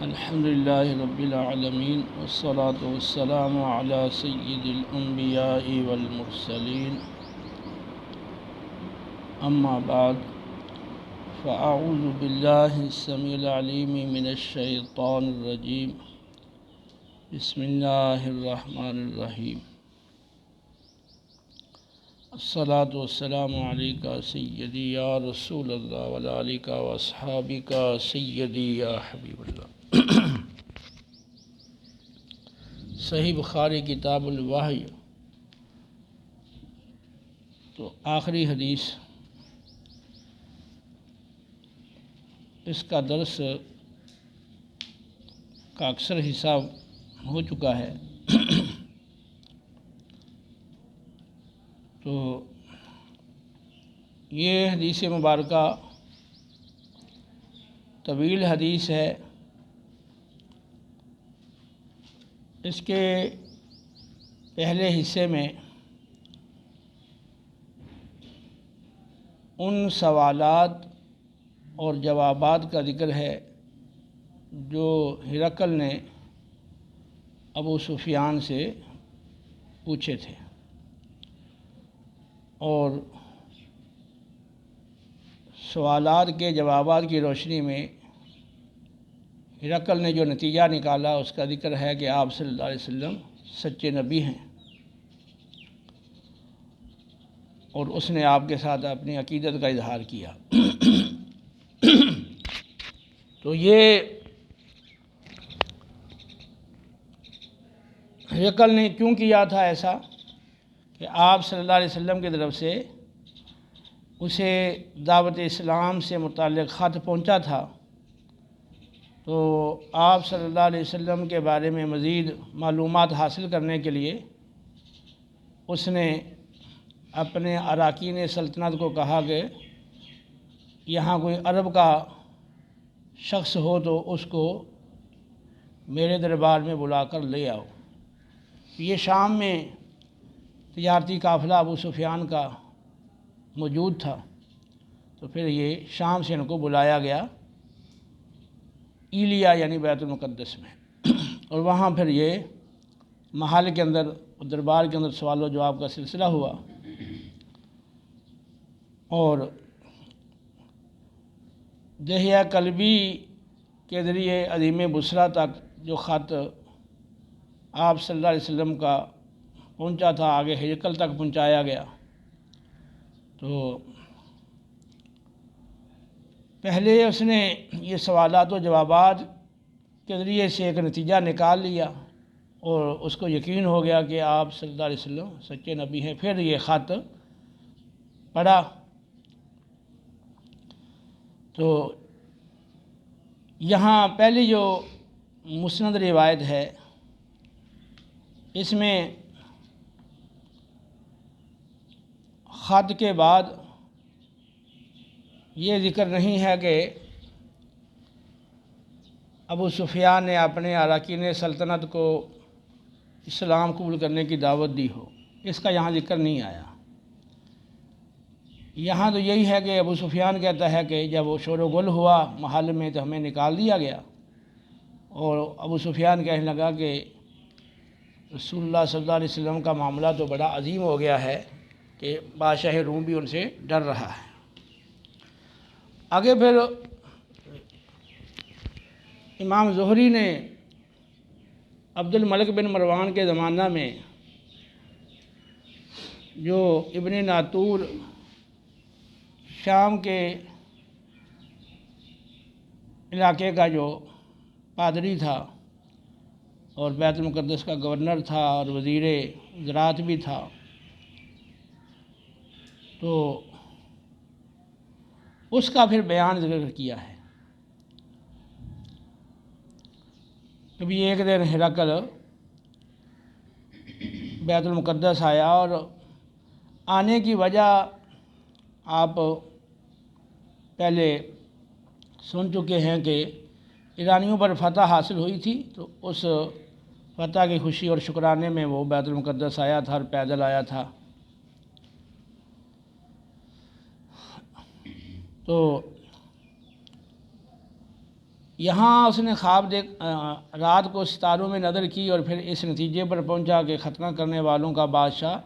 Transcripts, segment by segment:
الحمد للہ رب العالمین والصلاة والسلام علی سید الانبیاء والمرسلین اما بعد فاعوذ باللہ السمیع العلیم من الشیطان الرجیم بسم اللہ الرحمن الرحیم الصلاة والسلام علیکہ سیدی یا رسول اللہ وعلی آلکہ واصحابکہ سیدی یا حبیب اللہ۔ صحیح بخاری کتاب الوحی تو آخری حدیث، اس کا درس کا اکثر حصہ ہو چکا ہے، تو یہ حدیث مبارکہ طویل حدیث ہے۔ اس کے پہلے حصے میں ان سوالات اور جوابات کا ذکر ہے جو ہرقل نے ابو سفیان سے پوچھے تھے، اور سوالات کے جوابات کی روشنی میں ہرقل نے جو نتیجہ نکالا اس کا ذکر ہے کہ آپ صلی اللہ علیہ وسلم سچے نبی ہیں، اور اس نے آپ کے ساتھ اپنی عقیدت کا اظہار کیا۔ تو یہ ہرقل نے کیوں کیا تھا ایسا کہ آپ صلی اللہ علیہ وسلم کی طرف سے اسے دعوت اسلام سے متعلق خط پہنچا تھا، تو آپ صلی اللہ علیہ وسلم کے بارے میں مزید معلومات حاصل کرنے کے لیے اس نے اپنے اراکین سلطنت کو کہا کہ یہاں کوئی عرب کا شخص ہو تو اس کو میرے دربار میں بلا کر لے آؤ۔ یہ شام میں تجارتی قافلہ ابو سفیان کا موجود تھا، تو پھر یہ شام سے ان کو بلایا گیا ایلیا یعنی بیت المقدس میں، اور وہاں پھر یہ محل کے اندر دربار کے اندر سوال و جواب کا سلسلہ ہوا، اور دحیہ کلبی کے ذریعے عظیم بصرہ تک جو خط آپ صلی اللہ علیہ وسلم کا پہنچا تھا آگے ہرقل تک پہنچایا گیا۔ تو پہلے اس نے یہ سوالات و جوابات کے ذریعے سے ایک نتیجہ نکال لیا اور اس کو یقین ہو گیا کہ آپ صلی اللہ علیہ وسلم سچے نبی ہیں۔ پھر یہ خط پڑھا تو یہاں پہلی جو مسند روایت ہے اس میں خط کے بعد یہ ذکر نہیں ہے کہ ابو سفیان نے اپنے اراکین سلطنت کو اسلام قبول کرنے کی دعوت دی ہو، اس کا یہاں ذکر نہیں آیا۔ یہاں تو یہی ہے کہ ابو سفیان کہتا ہے کہ جب وہ شور و گل ہوا محل میں تو ہمیں نکال دیا گیا، اور ابو سفیان کہنے لگا کہ رسول اللہ صلی اللہ علیہ وسلم کا معاملہ تو بڑا عظیم ہو گیا ہے کہ بادشاہ روم بھی ان سے ڈر رہا ہے۔ آگے پھر امام زہری نے عبد الملک بن مروان کے زمانہ میں جو ابن ناطور شام کے علاقے کا جو پادری تھا اور بیت المقدس کا گورنر تھا اور وزیر زراعت بھی تھا، تو اس کا پھر بیان ذکر کیا ہے۔ کبھی ایک دن ہرقل بیت المقدس آیا، اور آنے کی وجہ آپ پہلے سن چکے ہیں کہ ایرانیوں پر فتح حاصل ہوئی تھی، تو اس فتح کی خوشی اور شکرانے میں وہ بیت المقدس آیا تھا اور پیدل آیا تھا۔ تو یہاں اس نے خواب رات کو ستاروں میں نظر کی اور پھر اس نتیجے پر پہنچا کہ ختنہ کرنے والوں کا بادشاہ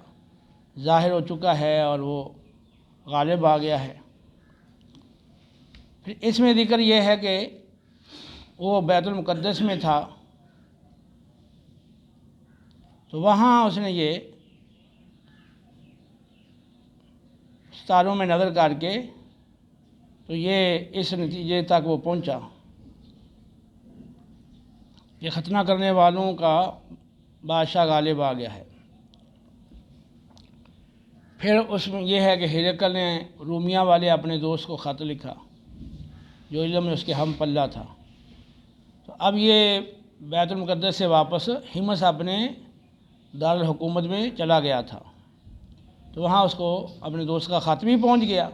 ظاہر ہو چکا ہے اور وہ غالب آ گیا ہے۔ پھر اس میں ذکر یہ ہے کہ وہ بیت المقدس میں تھا، تو وہاں اس نے یہ ستاروں میں نظر کر کے تو یہ اس نتیجے تک وہ پہنچا کہ ختنہ کرنے والوں کا بادشاہ غالب آ گیا ہے۔ پھر اس میں یہ ہے کہ ہرقل نے رومیہ والے اپنے دوست کو خط لکھا جو علم میں اس کے ہم پلہ تھا۔ تو اب یہ بیت المقدس سے واپس ہمس اپنے دارالحکومت میں چلا گیا تھا، تو وہاں اس کو اپنے دوست کا خط بھی پہنچ گیا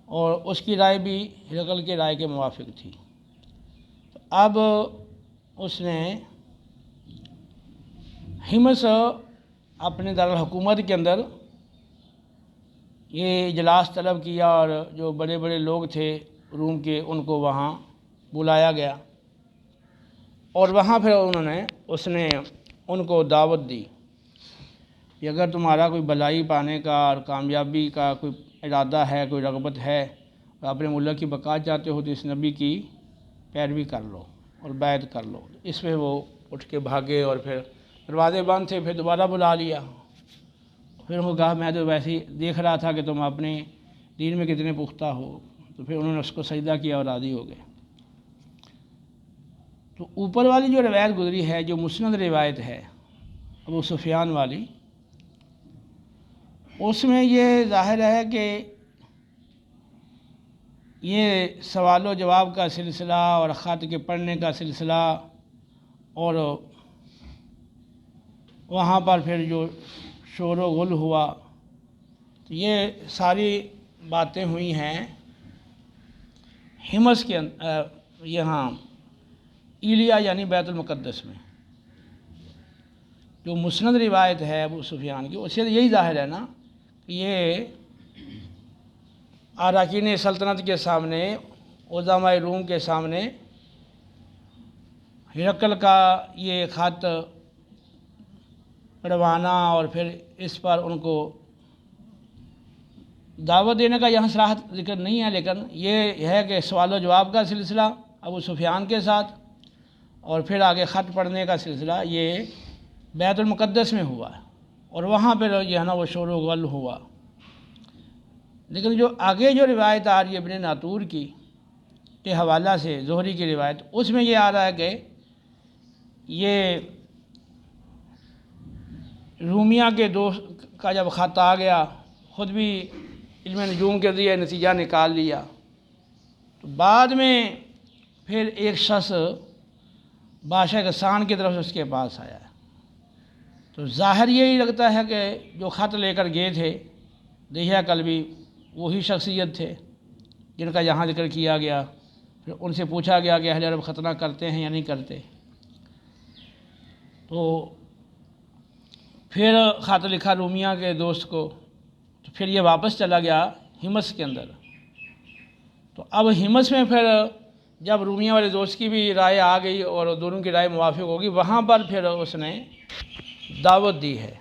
اور اس کی رائے بھی ہرقل کی رائے کے موافق تھی۔ تو اب اس نے ہمس اپنے دارالحکومت کے اندر یہ اجلاس طلب کیا اور جو بڑے بڑے لوگ تھے روم کے ان کو وہاں بلایا گیا اور وہاں پھر اس نے ان کو دعوت دی کہ اگر تمہارا کوئی بھلائی پانے کا اور کامیابی کا کوئی ارادہ ہے، کوئی رغبت ہے اور اپنے ملک کی بقا چاہتے ہو تو اس نبی کی پیروی کر لو اور بیعت کر لو۔ اس پہ وہ اٹھ کے بھاگے اور پھر دروازے بند تھے، پھر دوبارہ بلا لیا۔ پھر انہوں نے کہا میں تو ویسے ہی دیکھ رہا تھا کہ تم اپنے دین میں کتنے پختہ ہو، تو پھر انہوں نے اس کو سجدہ کیا اور راضی ہو گئے۔ تو اوپر والی جو روایت گزری ہے، جو مسند روایت ہے ابو سفیان والی، اس میں یہ ظاہر ہے کہ یہ سوال و جواب کا سلسلہ اور خط کے پڑھنے کا سلسلہ اور وہاں پر پھر جو شور و غل ہوا، تو یہ ساری باتیں ہوئی ہیں ہمس کے یہاں ایلیا یعنی بیت المقدس میں۔ جو مسند روایت ہے ابو سفیان کی، اس سے یہی ظاہر ہے نا کہ یہ اراکین سلطنت کے سامنے، عظماء روم کے سامنے ہرقل کا یہ خط پڑھوانا اور پھر اس پر ان کو دعوت دینے کا یہاں صراحت ذکر نہیں ہے، لیکن یہ ہے کہ سوال و جواب کا سلسلہ ابو سفیان کے ساتھ اور پھر آگے خط پڑھنے کا سلسلہ یہ بیت المقدس میں ہوا اور وہاں پہ جو ہے نا وہ شور و غل ہوا۔ لیکن جو آگے جو روایت آ رہی ہے ابن ناطور کی کے حوالہ سے، زہری کی روایت، اس میں یہ آ رہا ہے کہ یہ رومیہ کے دوست کا جب خط آ گیا، خود بھی علم نجوم کے ذریعے نتیجہ نکال لیا، تو بعد میں پھر ایک شخص بادشاہ غسان کی طرف سے اس کے پاس آیا ہے۔ تو ظاہر یہی لگتا ہے کہ جو خط لے کر گئے تھے دہیہ کلبی وہی شخصیت تھے جن کا یہاں ذکر کیا گیا۔ پھر ان سے پوچھا گیا کہ اہل عرب ختنہ کرتے ہیں یا نہیں کرتے، تو پھر خط لکھا رومیہ کے دوست کو، تو پھر یہ واپس چلا گیا ہمس کے اندر۔ تو اب ہمس میں پھر جب رومیہ والے دوست کی بھی رائے آ گئی اور دونوں کی رائے موافق ہوگی، وہاں پر پھر اس نے دعوت دی ہے۔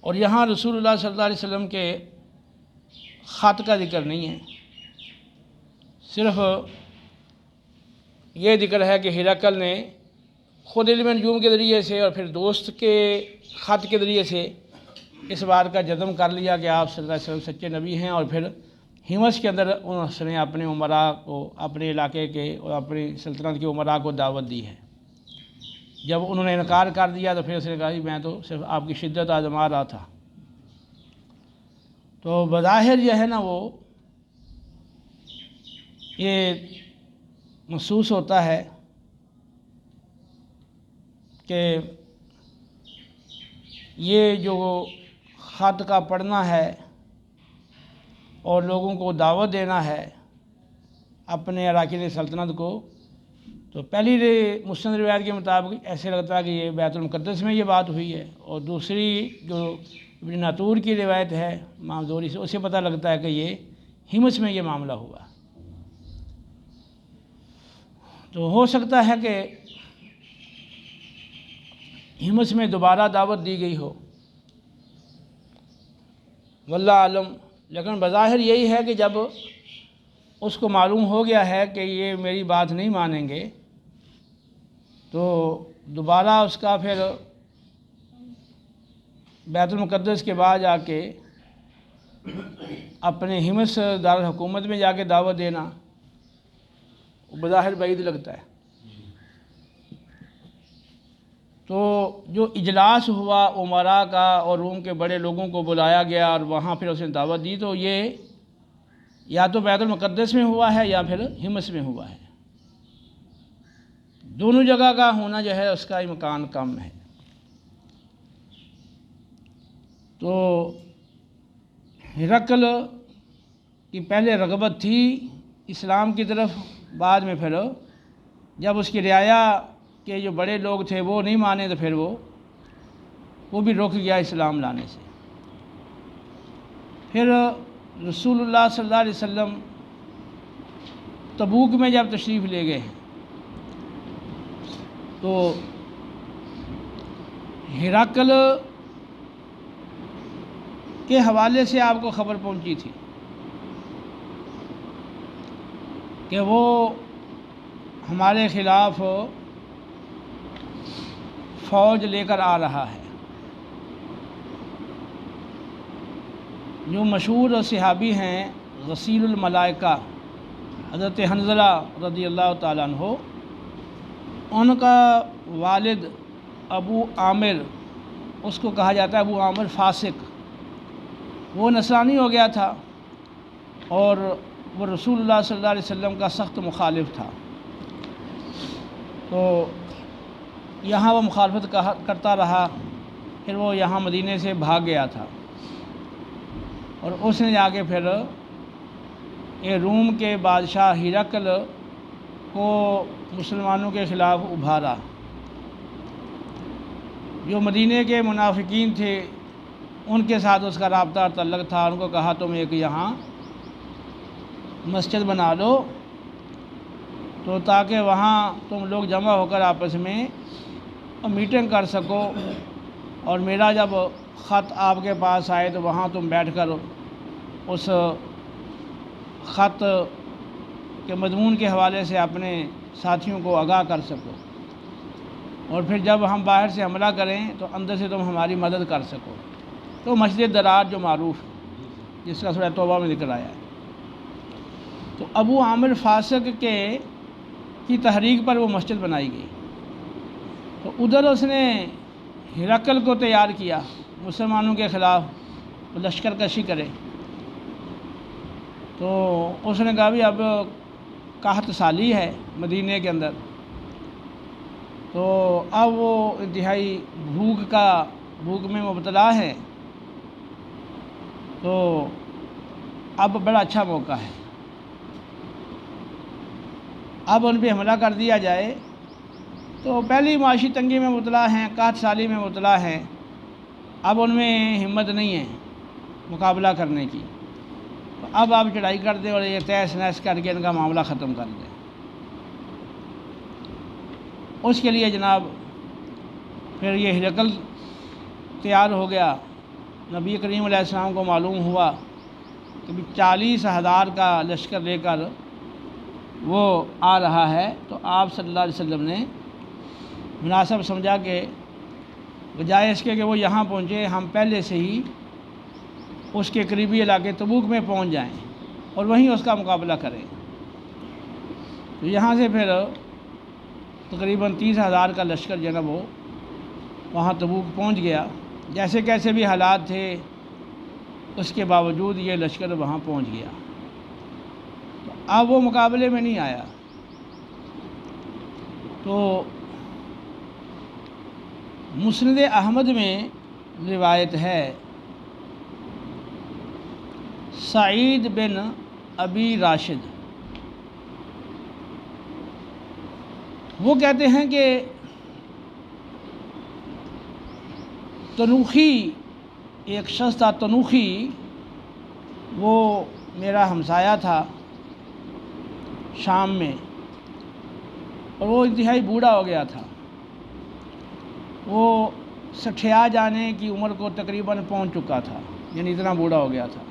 اور یہاں رسول اللہ صلی اللہ علیہ وسلم کے خط کا ذکر نہیں ہے، صرف یہ ذکر ہے کہ ہرقل نے خود علم نجوم کے ذریعے سے اور پھر دوست کے خط کے ذریعے سے اس بات کا جزم کر لیا کہ آپ صلی اللہ علیہ وسلم سچے نبی ہیں، اور پھر ہمس کے اندر اس نے اپنے امراء کو، اپنے علاقے کے اور اپنی سلطنت کے امراء کو دعوت دی ہے۔ جب انہوں نے انکار کر دیا تو پھر اس نے کہا کہ میں تو صرف آپ کی شدت آزما رہا تھا۔ تو بظاہر یہ ہے نا وہ یہ محسوس ہوتا ہے کہ یہ جو خط کا پڑھنا ہے اور لوگوں کو دعوت دینا ہے اپنے اراکین سلطنت کو، تو پہلی مسند روایت کے مطابق ایسے لگتا ہے کہ یہ بیت المقدس میں یہ بات ہوئی ہے، اور دوسری جو ابن ناطور کی روایت ہے امام زہری سے، اسے پتہ لگتا ہے کہ یہ ہمس میں یہ معاملہ ہوا۔ تو ہو سکتا ہے کہ ہمس میں دوبارہ دعوت دی گئی ہو، واللہ عالم، لیکن بظاہر یہی ہے کہ جب اس کو معلوم ہو گیا ہے کہ یہ میری بات نہیں مانیں گے تو دوبارہ اس کا پھر بیت المقدس کے بعد جا کے اپنے ہمس دارالحکومت میں جا کے دعوت دینا بظاہر بعید لگتا ہے۔ تو جو اجلاس ہوا امراء کا اور روم کے بڑے لوگوں کو بلایا گیا اور وہاں پھر اس نے دعوت دی، تو یہ یا تو بیت المقدس میں ہوا ہے یا پھر ہمس میں ہوا ہے۔ دونوں جگہ کا ہونا جو ہے اس کا امکان کم ہے۔ تو ہرقل کی پہلے رغبت تھی اسلام کی طرف، بعد میں پھر جب اس کی رعایا کے جو بڑے لوگ تھے وہ نہیں مانے تو پھر وہ بھی رک گیا اسلام لانے سے۔ پھر رسول اللہ صلی اللہ علیہ وسلم تبوک میں جب تشریف لے گئے تو ہرقل کے حوالے سے آپ کو خبر پہنچی تھی کہ وہ ہمارے خلاف فوج لے کر آ رہا ہے۔ جو مشہور صحابی ہیں غسیل الملائکہ حضرت حنظلہ رضی اللہ تعالیٰ عنہ، ان کا والد ابو عامر، اس کو کہا جاتا ہے ابو عامر فاسق، وہ نصرانی ہو گیا تھا اور وہ رسول اللہ صلی اللہ علیہ وسلم کا سخت مخالف تھا۔ تو یہاں وہ مخالفت کرتا رہا، پھر وہ یہاں مدینے سے بھاگ گیا تھا اور اس نے جا کے پھر یہ روم کے بادشاہ ہرقل کو مسلمانوں کے خلاف ابھارا۔ جو مدینے کے منافقین تھے ان کے ساتھ اس کا رابطہ اور تعلق تھا، ان کو کہا تم ایک یہاں مسجد بنا لو تو تاکہ وہاں تم لوگ جمع ہو کر آپس میں میٹنگ کر سکو، اور میرا جب خط آپ کے پاس آئے تو وہاں تم بیٹھ کر اس خط کے مضمون کے حوالے سے اپنے ساتھیوں کو آگاہ کر سکو، اور پھر جب ہم باہر سے حملہ کریں تو اندر سے تم ہماری مدد کر سکو۔ تو مسجد درار جو معروف ہے، جس کا سورہ توبہ میں ذکر آیا ہے، تو ابو عامر فاسق کی تحریک پر وہ مسجد بنائی گئی۔ تو ادھر اس نے ہرقل کو تیار کیا مسلمانوں کے خلاف لشکر کشی کرے۔ تو اس نے کہا بھی اب قحط سالی ہے مدینے کے اندر، تو اب وہ انتہائی بھوک میں مبتلا ہے، تو اب بڑا اچھا موقع ہے، اب ان پہ حملہ کر دیا جائے۔ تو پہلی معاشی تنگی میں مبتلا ہیں، قحط سالی میں مبتلا ہیں، اب ان میں ہمت نہیں ہے مقابلہ کرنے کی، تو اب آپ چڑھائی کر دیں اور یہ تہس نہس کر کے ان کا معاملہ ختم کر دیں۔ اس کے لیے جناب پھر یہ ہرقل تیار ہو گیا۔ نبی کریم علیہ السلام کو معلوم ہوا کہ 40,000 کا لشکر لے کر وہ آ رہا ہے، تو آپ صلی اللہ علیہ وسلم نے مناسب سمجھا کہ بجائے اس کے کہ وہ یہاں پہنچے، ہم پہلے سے ہی اس کے قریبی علاقے تبوک میں پہنچ جائیں اور وہیں اس کا مقابلہ کریں۔ تو یہاں سے پھر تقریباً 30,000 کا لشکر جو ہے نا وہ وہاں تبوک پہنچ گیا۔ جیسے کیسے بھی حالات تھے اس کے باوجود یہ لشکر وہاں پہنچ گیا، تو اب وہ مقابلے میں نہیں آیا۔ تو مسند احمد میں روایت ہے، سعید بن ابی راشد وہ کہتے ہیں کہ تنوخی ایک شخص تھا، تنوخی وہ میرا ہمسایہ تھا شام میں، اور وہ انتہائی بوڑھا ہو گیا تھا، وہ 60 جانے کی عمر کو تقریباً پہنچ چکا تھا، یعنی اتنا بوڑھا ہو گیا تھا۔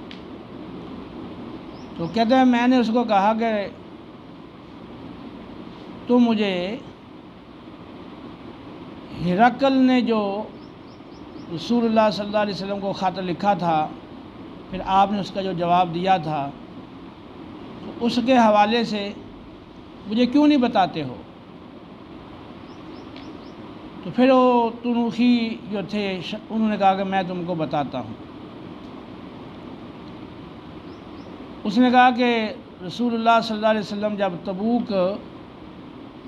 تو کہتے ہیں میں نے اس کو کہا کہ تو مجھے ہرقل نے جو رسول اللہ صلی اللہ علیہ وسلم کو خط لکھا تھا، پھر آپ نے اس کا جو جواب دیا تھا، تو اس کے حوالے سے مجھے کیوں نہیں بتاتے ہو؟ تو پھر وہ تنوخی جو تھے انہوں نے کہا کہ میں تم کو بتاتا ہوں۔ اس نے کہا کہ رسول اللہ صلی اللہ علیہ وسلم جب تبوک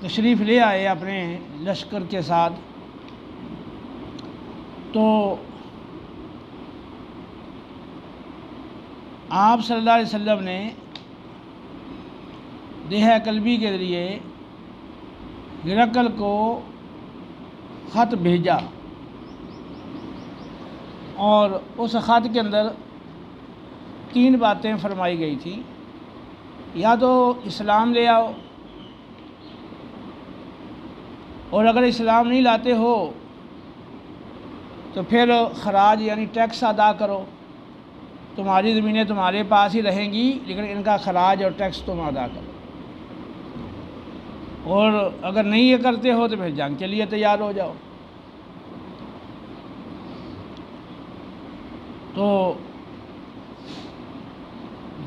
تشریف لے آئے اپنے لشکر کے ساتھ، تو آپ صلی اللہ علیہ وسلم نے دیہ قلبی کے ذریعے ہرقل کو خط بھیجا، اور اس خط کے اندر 3 باتیں فرمائی گئی تھیں۔ یا تو اسلام لے آؤ، اور اگر اسلام نہیں لاتے ہو تو پھر خراج یعنی ٹیکس ادا کرو، تمہاری زمینیں تمہارے پاس ہی رہیں گی لیکن ان کا خراج اور ٹیکس تم ادا کرو، اور اگر نہیں یہ کرتے ہو تو پھر جنگ کے لیے تیار ہو جاؤ۔ تو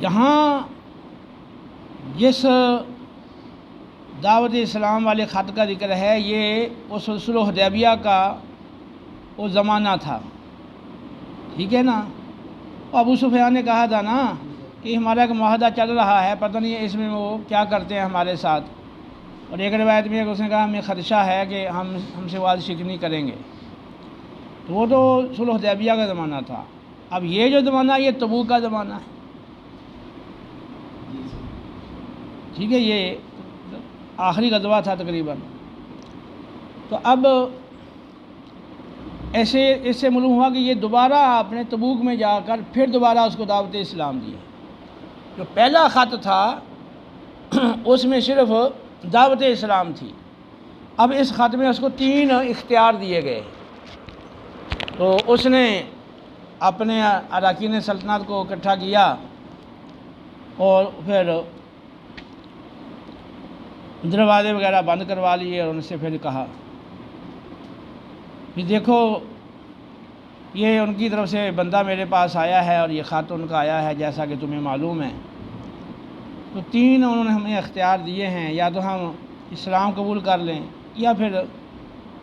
یہاں جس دعوت اسلام والے خط کا ذکر ہے، یہ اس صلح حدیبیہ کا وہ زمانہ تھا، ٹھیک ہے نا۔ ابو سفیان نے کہا تھا نا کہ ہمارا ایک معاہدہ چل رہا ہے، پتہ نہیں اس میں وہ کیا کرتے ہیں ہمارے ساتھ، اور ایک روایت میں اس نے کہا ہمیں خدشہ ہے کہ ہم سے وعدہ شکنی کریں گے۔ تو وہ تو صلح حدیبیہ کا زمانہ تھا۔ اب یہ جو زمانہ یہ تبوک کا زمانہ ہے، ٹھیک ہے، یہ آخری غزوہ تھا تقریباً۔ تو اب ایسے اس سے معلوم ہوا کہ یہ دوبارہ آپ نے تبوک میں جا کر پھر دوبارہ اس کو دعوت اسلام دی۔ جو پہلا خط تھا اس میں صرف دعوت اسلام تھی، اب اس خط میں اس کو 3 اختیار دیے گئے۔ تو اس نے اپنے اراکین سلطنت کو اکٹھا کیا، اور پھر دروازے وغیرہ بند کروا لیے، اور ان سے پھر کہا کہ دیکھو یہ ان کی طرف سے بندہ میرے پاس آیا ہے، اور یہ خط ان کا آیا ہے جیسا کہ تمہیں معلوم ہے۔ تو 3 انہوں نے ہمیں اختیار دیے ہیں، یا تو ہم اسلام قبول کر لیں، یا پھر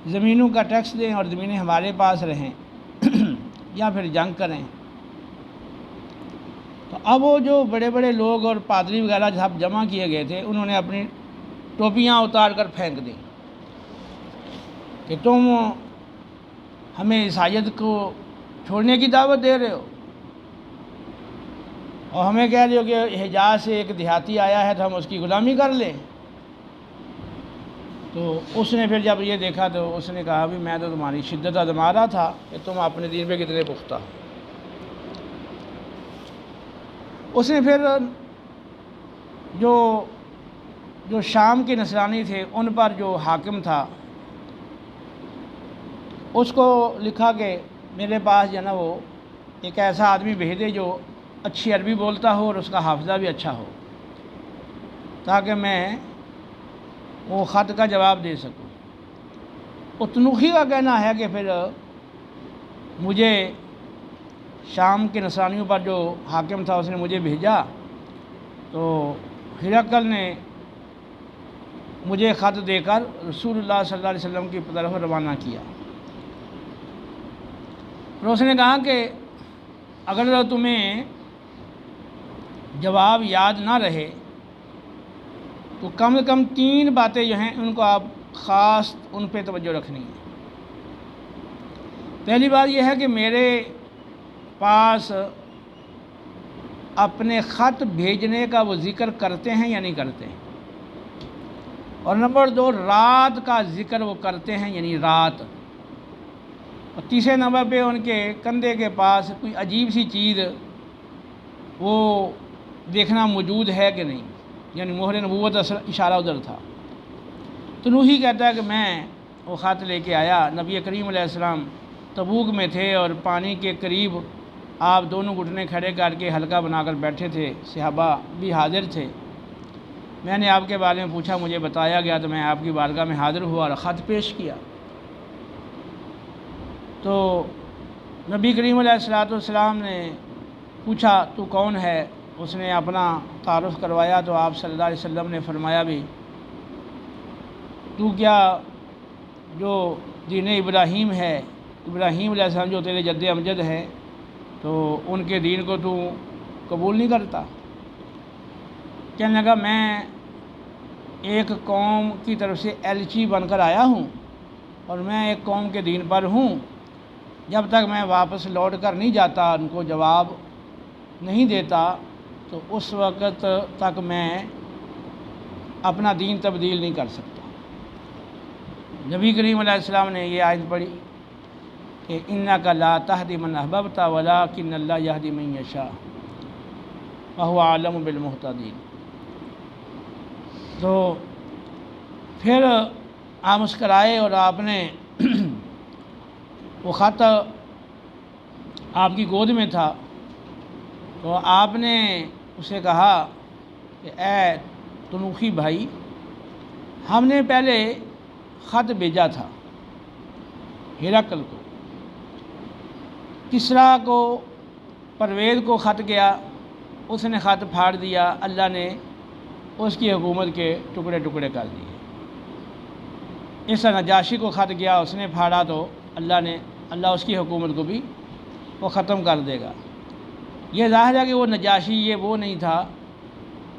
زمینوں کا ٹیکس دیں اور زمینیں ہمارے پاس رہیں، یا پھر جنگ کریں۔ تو اب وہ جو بڑے بڑے لوگ اور پادری وغیرہ جب جمع کیے گئے تھے، انہوں نے اپنی ٹوپیاں اتار کر پھینک دیں کہ تم ہمیں عیسائیت کو چھوڑنے کی دعوت دے رہے ہو، اور ہمیں کہہ رہے ہو کہ حجاز سے ایک دیہاتی آیا ہے تو ہم اس کی غلامی کر لیں۔ تو اس نے پھر جب یہ دیکھا تو اس نے کہا بھی میں تو تمہاری شدت آزما رہا تھا کہ تم اپنے دین پہ کتنے پختہ ہو۔ اس نے پھر جو شام کے نصرانی تھے ان پر جو حاکم تھا اس کو لکھا کہ میرے پاس جو ہے نا وہ ایک ایسا آدمی بھیج دے جو اچھی عربی بولتا ہو اور اس کا حافظہ بھی اچھا ہو، تاکہ میں وہ خط کا جواب دے سکوں۔ تنوخی کا کہنا ہے کہ پھر مجھے شام کے نصرانیوں پر جو حاکم تھا اس نے مجھے بھیجا، تو ہرقل نے مجھے خط دے کر رسول اللہ صلی اللہ علیہ وسلم کی طرف روانہ کیا۔ اور اس نے کہا کہ اگر تمہیں جواب یاد نہ رہے تو کم از کم 3 باتیں جو ہیں ان کو آپ خاص ان پہ توجہ رکھنی ہے۔ پہلی بات یہ ہے کہ میرے پاس اپنے خط بھیجنے کا وہ ذکر کرتے ہیں یا نہیں کرتے ہیں، اور نمبر 2 رات کا ذکر وہ کرتے ہیں یعنی رات، اور تیسرے نمبر پہ ان کے کندھے کے پاس کوئی عجیب سی چیز وہ دیکھنا موجود ہے کہ نہیں، یعنی مہر نبوت اشارہ ادھر تھا۔ تو نوحی کہتا ہے کہ میں وہ خط لے کے آیا، نبی کریم علیہ السلام تبوک میں تھے اور پانی کے قریب آپ دونوں گھٹنے کھڑے کر کے حلقہ بنا کر بیٹھے تھے، صحابہ بھی حاضر تھے۔ میں نے آپ کے بارے میں پوچھا، مجھے بتایا گیا تو میں آپ کی بارگاہ میں حاضر ہوا اور خط پیش کیا۔ تو نبی کریم علیہ السلام نے پوچھا تو کون ہے؟ اس نے اپنا تعارف کروایا تو آپ صلی اللہ علیہ وسلم نے فرمایا بھی تو کیا جو دین ابراہیم ہے، ابراہیم علیہ السلام جو تیرے جد امجد ہے، تو ان کے دین کو تو قبول نہیں کرتا؟ کہنے لگا میں ایک قوم کی طرف سے ایلچی بن کر آیا ہوں اور میں ایک قوم کے دین پر ہوں، جب تک میں واپس لوٹ کر نہیں جاتا، ان کو جواب نہیں دیتا، تو اس وقت تک میں اپنا دین تبدیل نہیں کر سکتا۔ نبی کریم علیہ السلام نے یہ آیت پڑھی کہ انک لا تہدی من احببت ولکن اللہ یہدی من یشاء وہو اعلم بالمہتدین۔ تو پھر آپ مسکرائے اور آپ نے وہ خط آپ کی گود میں تھا، تو آپ نے اسے کہا کہ اے تنوخی بھائی، ہم نے پہلے خط بھیجا تھا ہرقل کو، کسریٰ کو، پرویز کو خط گیا، اس نے خط پھاڑ دیا، اللہ نے اس کی حکومت کے ٹکڑے ٹکڑے کر دیے۔ اس نجاشی کو خط گیا، اس نے پھاڑا تو اللہ اس کی حکومت کو بھی وہ ختم کر دے گا۔ یہ ظاہر ہے کہ وہ نجاشی یہ وہ نہیں تھا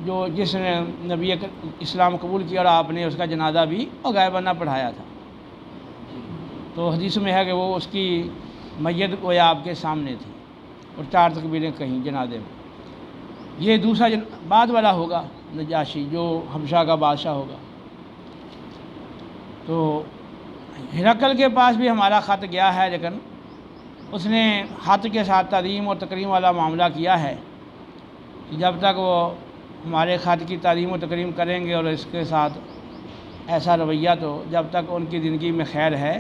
جو جس نے نبی اسلام قبول کیا اور آپ نے اس کا جنازہ بھی غائبانہ پڑھایا تھا۔ تو حدیث میں ہے کہ وہ اس کی میت گویا آپ کے سامنے تھی اور 4 تکبیریں کہیں جنازے میں۔ یہ دوسرا بعد والا ہوگا نجاشی جو حبشہ کا بادشاہ ہوگا۔ تو ہرقل کے پاس بھی ہمارا خط گیا ہے، لیکن اس نے خط کے ساتھ تعظیم اور تکریم والا معاملہ کیا ہے کہ جب تک وہ ہمارے خط کی تعظیم و تکریم کریں گے اور اس کے ساتھ ایسا رویہ، تو جب تک ان کی زندگی میں خیر ہے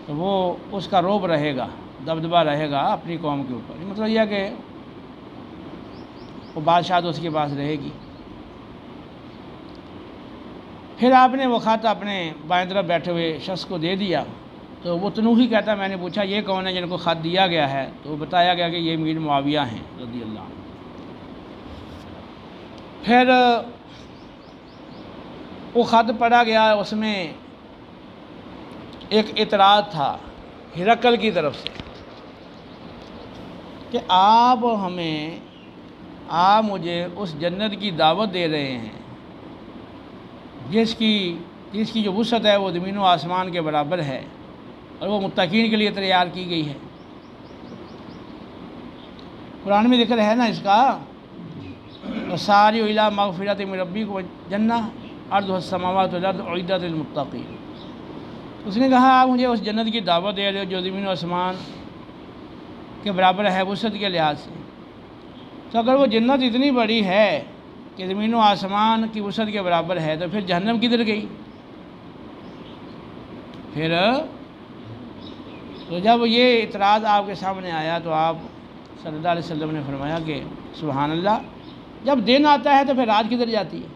تو وہ اس کا رعب رہے گا، دبدبہ رہے گا اپنی قوم کے اوپر۔ مطلب یہ کہ وہ بادشاہ تو اس کے پاس رہے گی۔ پھر آپ نے وہ خط اپنے بائیں طرف بیٹھے ہوئے شخص کو دے دیا، تو وہ تنوحی کہتا ہے میں نے پوچھا یہ کون ہے جن کو خط دیا گیا ہے؟ تو وہ بتایا گیا کہ یہ امیر معاویہ ہیں رضی اللہ عنہ۔ پھر وہ خط پڑھا گیا، اس میں ایک اعتراض تھا ہرقل کی طرف سے کہ آپ مجھے اس جنت کی دعوت دے رہے ہیں جس کی جو وسعت ہے وہ زمین و آسمان کے برابر ہے اور وہ متقین کے لیے تیار کی گئی ہے۔ قرآن میں ذکر ہے نا اس کا، وَسَارِعُوا إِلَىٰ مَغْفِرَةٍ مِّن رَّبِّكُمْ وَجَنَّةٍ عَرْضُهَا السَّمَاوَاتُ وَالْأَرْضُ أُعِدَّتْ لِلْمُتَّقِينَ۔ اس نے کہا آپ مجھے اس جنت کی دعوت دے رہے ہو جو زمین و آسمان کے برابر ہے وسعت کے لحاظ سے، تو اگر وہ جنت اتنی بڑی ہے کہ زمین و آسمان کی وسعت کے برابر ہے تو پھر جہنم کدھر گئی؟ پھر تو جب یہ اعتراض آپ کے سامنے آیا تو آپ صلی اللہ علیہ وسلم نے فرمایا کہ سبحان اللہ، جب دن آتا ہے تو پھر رات کدھر جاتی ہے؟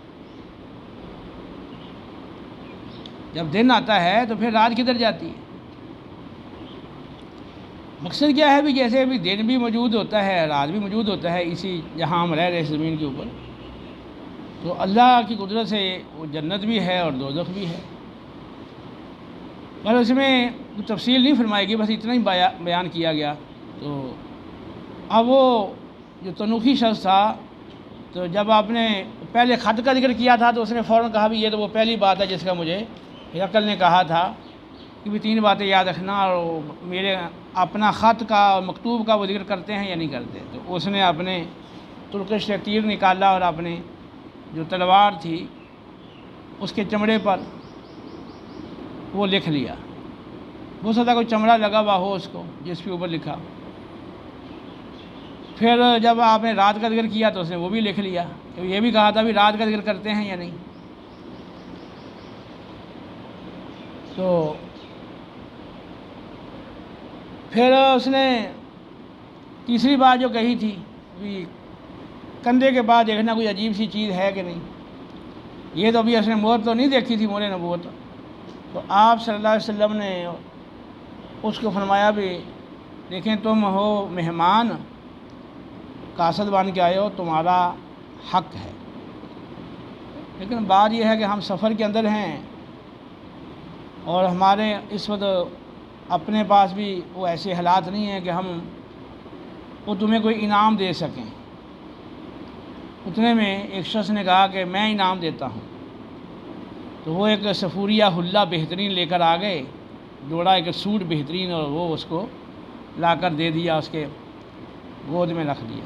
جب دن آتا ہے تو پھر رات کدھر جاتی ہے؟ مقصد کیا ہے بھی جیسے ابھی دن بھی موجود ہوتا ہے، رات بھی موجود ہوتا ہے، اسی جہاں ہم رہ رہے اس زمین کے اوپر، تو اللہ کی قدرت سے وہ جنت بھی ہے اور دوزخ بھی ہے۔ پر اس میں تفصیل نہیں فرمائی گی، بس اتنا ہی بیان کیا گیا۔ تو اب وہ جو تنوخی شخص تھا، تو جب آپ نے پہلے خط کا ذکر کیا تھا تو اس نے فوراً کہا بھی یہ تو وہ پہلی بات ہے جس کا مجھے ہرقل نے کہا تھا کہ بھی 3 باتیں یاد رکھنا، اور میرے اپنا خط کا اور مکتوب کا وہ ذکر کرتے ہیں یا نہیں کرتے۔ تو اس نے اپنے ترکش سے تیر نکالا اور اپنے جو تلوار تھی اس کے چمڑے پر وہ لکھ لیا۔ ہو سکتا کوئی چمڑا لگا ہوا ہو اس کو جس کے اوپر لکھا۔ پھر جب آپ نے رات کا ذکر کیا تو اس نے وہ بھی لکھ لیا، تو یہ بھی کہا تھا بھی رات کا ذکر کرتے ہیں یا نہیں۔ تو پھر اس نے تیسری بات جو کہی تھی بھی کندھے کے بعد دیکھنا کوئی عجیب سی چیز ہے کہ نہیں، یہ تو ابھی اس نے مہر تو نہیں دیکھی تھی، مہر نبوت۔ تو آپ صلی اللہ علیہ وسلم نے اس کو فرمایا بھی دیکھیں تم ہو مہمان، قاصد بن کے آئے ہو، تمہارا حق ہے، لیکن بات یہ ہے کہ ہم سفر کے اندر ہیں اور ہمارے اس وقت اپنے پاس بھی وہ ایسے حالات نہیں ہیں کہ ہم وہ تمہیں کوئی انعام دے سکیں۔ اتنے میں ایک شخص نے کہا کہ میں انعام دیتا ہوں، تو وہ ایک صفوریہ حلہ بہترین لے کر آ گئے، جوڑا ایک سوٹ بہترین، اور وہ اس کو لا کر دے دیا، اس کے گود میں رکھ دیا۔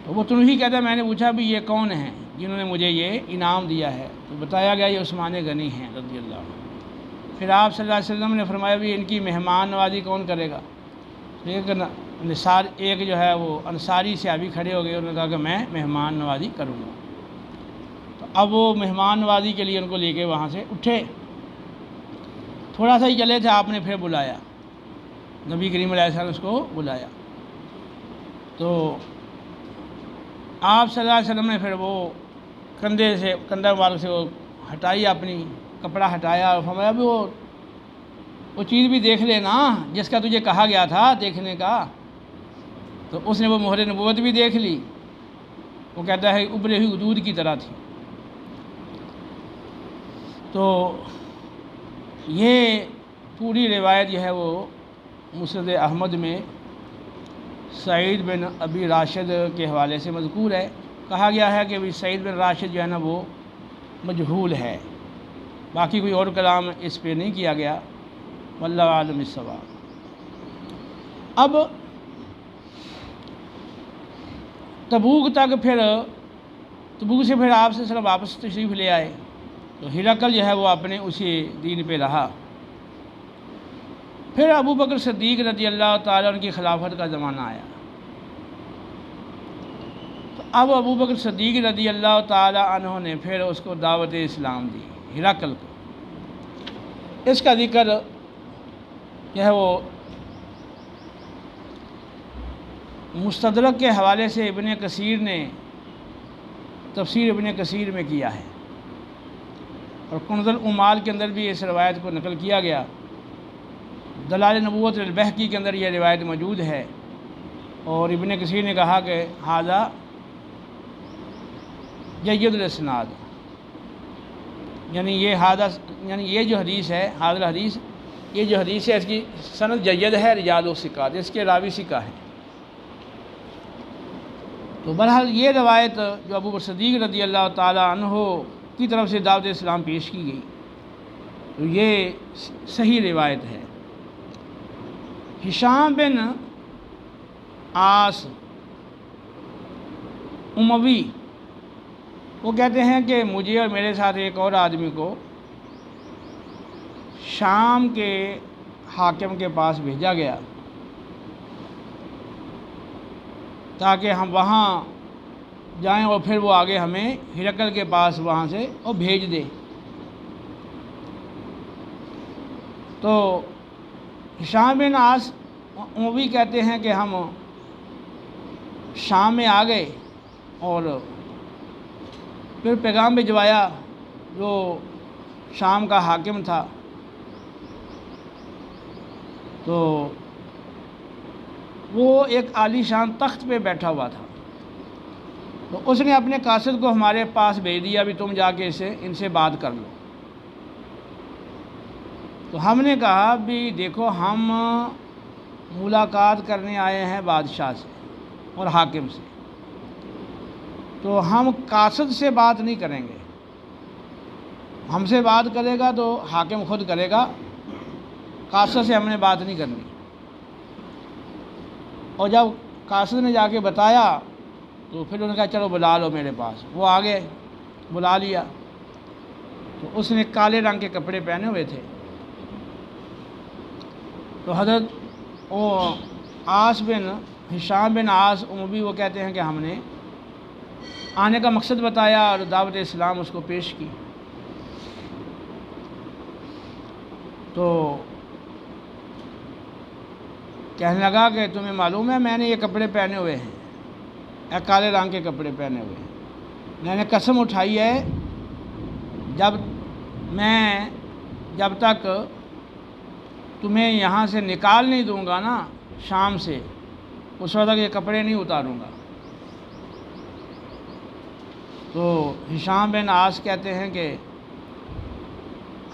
تو وہ تنہی کہتا ہے میں نے پوچھا بھی یہ کون ہیں جنہوں نے مجھے یہ انعام دیا ہے، تو بتایا گیا یہ عثمان غنی ہیں رضی اللہ عنہ۔ پھر آپ صلی اللہ علیہ وسلم نے فرمایا بھی ان کی مہمان نوازی کون کرے گا؟ ایک جو ہے وہ انصاری صحابی کھڑے ہو گئے، انہوں نے کہا کہ میں مہمان نوازی کروں گا۔ تو اب وہ مہمان نوازی کے لیے ان کو لے کے وہاں سے اٹھے، تھوڑا سا ہی چلے تھے، آپ نے پھر بلایا، نبی کریم علیہ السلام نے اس کو بلایا، تو آپ صلی اللہ علیہ وسلم نے پھر وہ کندھا مبارک سے وہ ہٹائی، اپنی کپڑا ہٹایا اور فرمایا بھی وہ چیز بھی دیکھ لینا جس کا تجھے کہا گیا تھا دیکھنے کا۔ تو اس نے وہ مہر نبوت بھی دیکھ لی، وہ کہتا ہے ابھرے ہوئی دودھ کی طرح تھی۔ تو یہ پوری روایت جو ہے وہ مسند احمد میں سعید بن ابی راشد کے حوالے سے مذکور ہے۔ کہا گیا ہے کہ سعید بن راشد جو ہے نا وہ مجہول ہے، باقی کوئی اور کلام اس پہ نہیں کیا گیا، واللہ عالم الصواب۔ اب تبوک سے پھر آپ سے صرف واپس تشریف لے آئے، تو ہرقل جو ہے وہ اپنے اسی دین پہ رہا۔ پھر ابو بکر صدیق رضی اللہ تعالیٰ عنہ کی خلافت کا زمانہ آیا، تو اب ابو بکر صدیق رضی اللہ تعالیٰ عنہ نے پھر اس کو دعوت اسلام دی، ہرقل کو۔ اس کا ذکر جو ہے وہ مستدرک کے حوالے سے ابن کثیر نے تفسیر ابن کثیر میں کیا ہے، اور کنز العمال کے اندر بھی اس روایت کو نقل کیا گیا۔ دلائل نبوت البحقی کے اندر یہ روایت موجود ہے، اور ابن کثیر نے کہا کہ ھذا جید الاسناد، یعنی یہ جو حدیث ہے، حاضر حدیث، یہ جو حدیث ہے اس کی سند جید ہے، رجال و ثقات، اس کے راوی ثقہ ہے۔ تو بہرحال یہ روایت جو ابو بکر صدیق رضی اللہ تعالیٰ عنہ کی طرف سے دعوت اسلام پیش کی گئی، تو یہ صحیح روایت ہے۔ ہشام بن عاص اموی وہ کہتے ہیں کہ مجھے اور میرے ساتھ ایک اور آدمی کو شام کے حاکم کے پاس بھیجا گیا تاکہ ہم وہاں جائیں، اور پھر وہ آگے ہمیں ہرقل کے پاس وہاں سے وہ بھیج دے۔ تو ہشام بن عاص اموی کہتے ہیں کہ ہم شام میں آ گئے اور پھر پیغام بھجوایا جو شام کا حاکم تھا، تو وہ ایک عالی شان تخت پہ بیٹھا ہوا تھا، تو اس نے اپنے قاصد کو ہمارے پاس بھیج دیا بھی تم جا کے ان سے بات کر لو۔ تو ہم نے کہا بھی دیکھو ہم ملاقات کرنے آئے ہیں بادشاہ سے اور حاکم سے، تو ہم قاصد سے بات نہیں کریں گے، ہم سے بات کرے گا تو حاکم خود کرے گا، قاصد سے ہم نے بات نہیں کرنی۔ اور جب قاصد نے جا کے بتایا تو پھر انہوں نے کہا چلو بلا لو میرے پاس، وہ آ گئے، بلا لیا، تو اس نے کالے رنگ کے کپڑے پہنے ہوئے تھے۔ تو حضرت عاص بن ہشام بن عاص اموی وہ کہتے ہیں کہ ہم نے آنے کا مقصد بتایا اور دعوت اسلام اس کو پیش کی، تو کہنے لگا کہ تمہیں معلوم ہے میں نے یہ کپڑے پہنے ہوئے ہیں، کالے رنگ کے کپڑے پہنے ہوئے ہیں، میں نے قسم اٹھائی ہے جب تک تمہیں یہاں سے نکال نہیں دوں گا نا شام سے، اس وقت تک یہ کپڑے نہیں اتاروں گا۔ تو ہشام بن عاص کہتے ہیں کہ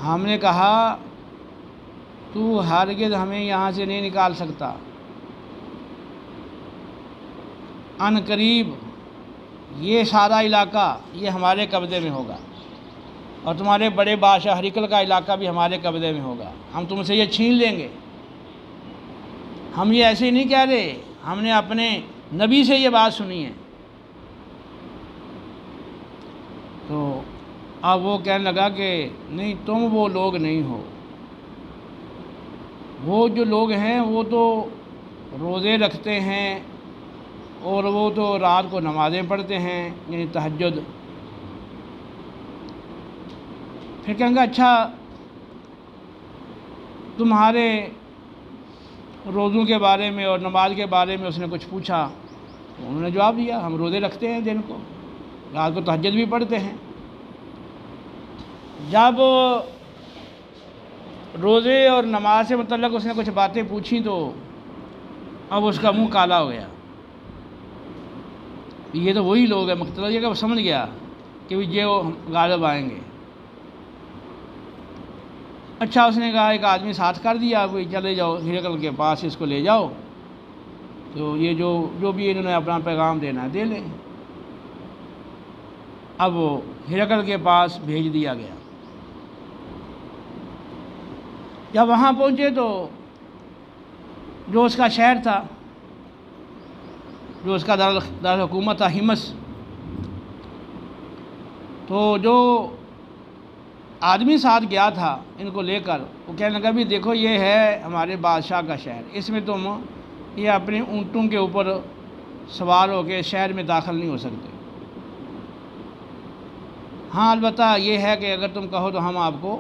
ہم نے کہا تو ہرگز ہمیں یہاں سے نہیں نکال سکتا، عن قریب یہ سارا علاقہ یہ ہمارے قبضے میں ہوگا، اور تمہارے بڑے بادشاہ ہرقل کا علاقہ بھی ہمارے قبضے میں ہوگا، ہم تم سے یہ چھین لیں گے۔ ہم یہ ایسے ہی نہیں کہہ رہے، ہم نے اپنے نبی سے یہ بات سنی ہے۔ تو اب وہ کہنے لگا کہ نہیں، تم وہ لوگ نہیں ہو، وہ جو لوگ ہیں وہ تو روزے رکھتے ہیں اور وہ تو رات کو نمازیں پڑھتے ہیں، یعنی تہجد۔ پھر کہیں گا اچھا تمہارے روزوں کے بارے میں اور نماز کے بارے میں اس نے کچھ پوچھا، تو انہوں نے جواب دیا ہم روزے رکھتے ہیں دن کو، رات کو تہجد بھی پڑھتے ہیں۔ جب روزے اور نماز سے متعلق اس نے کچھ باتیں پوچھی تو اب اس کا منہ کالا ہو گیا، یہ تو وہی لوگ ہیں، مطلب یہ کہ وہ سمجھ گیا کہ یہ وہ غالب آئیں گے۔ اچھا اس نے کہا ایک آدمی ساتھ کر دیا، کوئی چلے جاؤ ہرقل کے پاس، اس کو لے جاؤ، تو یہ جو بھی انہوں نے اپنا پیغام دینا ہے دے لیں۔ اب وہ ہرقل کے پاس بھیج دیا گیا۔ جب وہاں پہنچے تو جو اس کا شہر تھا، جو اس کا دارالحکومت تھا ہمس، تو جو آدمی ساتھ گیا تھا ان کو لے کر، وہ کہنے لگا بھی دیکھو یہ ہے ہمارے بادشاہ کا شہر، اس میں تم یہ اپنے اونٹوں کے اوپر سوار ہو کے شہر میں داخل نہیں ہو سکتے۔ ہاں البتہ یہ ہے کہ اگر تم کہو تو ہم آپ کو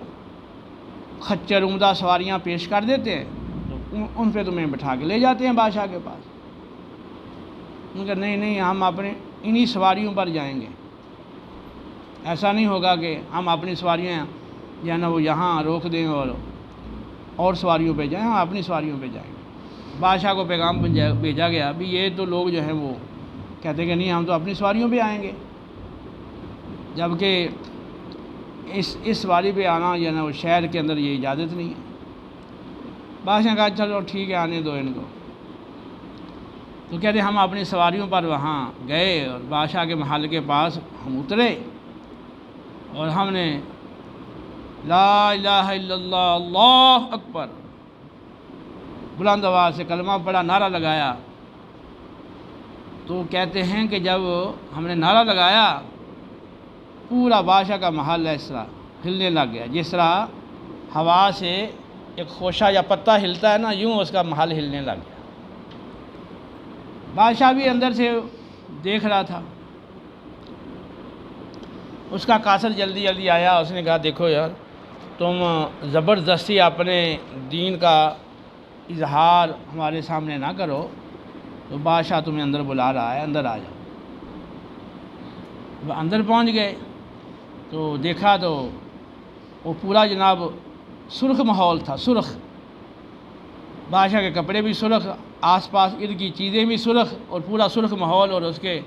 خچر عمدہ سواریاں پیش کر دیتے ہیں، تو ان پہ تمہیں بٹھا کے لے جاتے ہیں بادشاہ کے پاس۔ ان کا نہیں ہم اپنے انہی سواریوں پر جائیں گے، ایسا نہیں ہوگا کہ ہم اپنی سواریاں جو ہے نا وہ یہاں روک دیں اور سواریوں پہ جائیں، ہم اپنی سواریوں پہ جائیں گے۔ بادشاہ کو پیغام بھیجا گیا ابھی یہ تو لوگ جو ہیں وہ کہتے ہیں کہ نہیں ہم تو اپنی سواریوں پہ آئیں گے، جبکہ اس سواری پہ آنا جو ہے نا وہ شہر کے اندر یہ اجازت نہیں ہے۔ بادشاہ نے کہا چلو ٹھیک ہے آنے دو ان کو۔ تو کہتے ہیں ہم اپنی سواریوں پر وہاں گئے اور بادشاہ کے محل کے پاس ہم اترے اور ہم نے لا الہ الا اللہ اللہ اکبر بلند آواز سے کلمہ پڑھا، نعرہ لگایا۔ تو کہتے ہیں کہ جب ہم نے نعرہ لگایا پورا بادشاہ کا محل اس طرح ہلنے لگ گیا، جس طرح ہوا سے ایک خوشہ یا پتا ہلتا ہے نا، یوں اس کا محل ہلنے لگ گیا۔ بادشاہ بھی اندر سے دیکھ رہا تھا۔ اس کا قاصد جلدی جلدی آیا، اس نے کہا دیکھو یار تم زبردستی اپنے دین کا اظہار ہمارے سامنے نہ کرو، تو بادشاہ تمہیں اندر بلا رہا ہے، اندر آ جاؤ۔ وہ اندر پہنچ گئے تو دیکھا تو وہ پورا جناب سرخ ماحول تھا، سرخ، بادشاہ کے کپڑے بھی سرخ، آس پاس ارد کی چیزیں بھی سرخ، اور پورا سرخ ماحول، اور اس کے